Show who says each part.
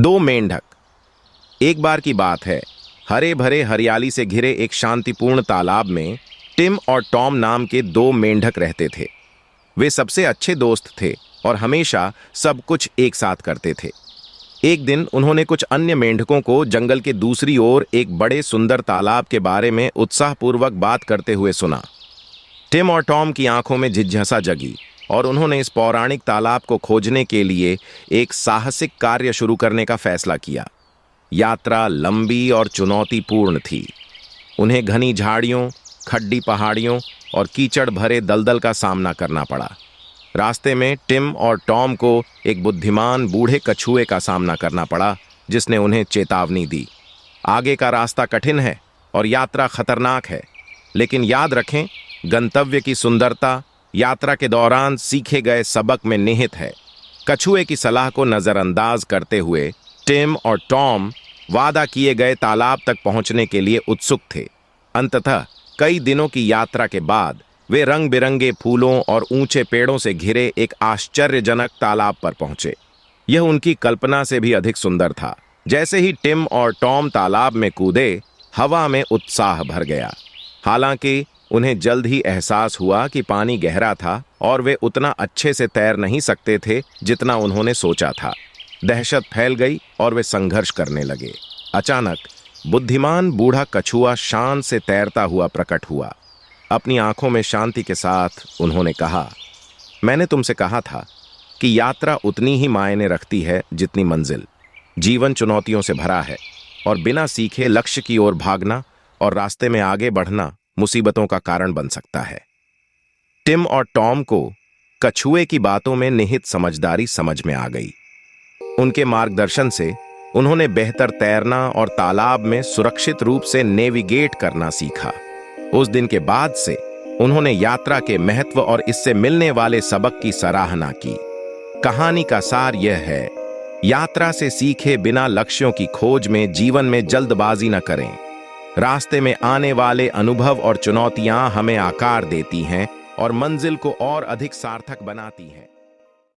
Speaker 1: दो मेंढक। एक बार की बात है, हरे भरे हरियाली से घिरे एक शांतिपूर्ण तालाब में टिम और टॉम नाम के दो मेंढक रहते थे। वे सबसे अच्छे दोस्त थे और हमेशा सब कुछ एक साथ करते थे। एक दिन उन्होंने कुछ अन्य मेंढकों को जंगल के दूसरी ओर एक बड़े सुंदर तालाब के बारे में उत्साहपूर्वक बात करते हुए सुना। टिम और टॉम की आंखों में जिज्ञासा जगी और उन्होंने इस पौराणिक तालाब को खोजने के लिए एक साहसिक कार्य शुरू करने का फैसला किया। यात्रा लंबी और चुनौतीपूर्ण थी। उन्हें घनी झाड़ियों, खड्डी पहाड़ियों और कीचड़ भरे दलदल का सामना करना पड़ा। रास्ते में टिम और टॉम को एक बुद्धिमान बूढ़े कछुए का सामना करना पड़ा, जिसने उन्हें चेतावनी दी। आगे का रास्ता कठिन है और यात्रा खतरनाक है, लेकिन याद रखें, गंतव्य की सुंदरता यात्रा के दौरान सीखे गए सबक में निहित है। कछुए की सलाह को नजरअंदाज करते हुए टिम और टॉम वादा किए गए तालाब तक पहुंचने के लिए उत्सुक थे। अंततः कई दिनों की यात्रा के बाद वे रंग बिरंगे फूलों और ऊंचे पेड़ों से घिरे एक आश्चर्यजनक तालाब पर पहुंचे। यह उनकी कल्पना से भी अधिक सुंदर था। जैसे ही टिम और टॉम तालाब में कूदे, हवा में उत्साह भर गया। हालांकि उन्हें जल्द ही एहसास हुआ कि पानी गहरा था और वे उतना अच्छे से तैर नहीं सकते थे जितना उन्होंने सोचा था। दहशत फैल गई और वे संघर्ष करने लगे। अचानक बुद्धिमान बूढ़ा कछुआ शान से तैरता हुआ प्रकट हुआ। अपनी आंखों में शांति के साथ उन्होंने कहा, मैंने तुमसे कहा था कि यात्रा उतनी ही मायने रखती है जितनी मंजिल। जीवन चुनौतियों से भरा है और बिना सीखे लक्ष्य की ओर भागना और रास्ते में आगे बढ़ना मुसीबतों का कारण बन सकता है। टिम और टॉम को कछुए की बातों में निहित समझदारी समझ में आ गई। उनके मार्गदर्शन से उन्होंने बेहतर तैरना और तालाब में सुरक्षित रूप से नेविगेट करना सीखा। उस दिन के बाद से उन्होंने यात्रा के महत्व और इससे मिलने वाले सबक की सराहना की। कहानी का सार यह है, यात्रा से सीखे बिना लक्ष्यों की खोज में जीवन में जल्दबाजी न करें। रास्ते में आने वाले अनुभव और चुनौतियां हमें आकार देती हैं और मंजिल को और अधिक सार्थक बनाती हैं।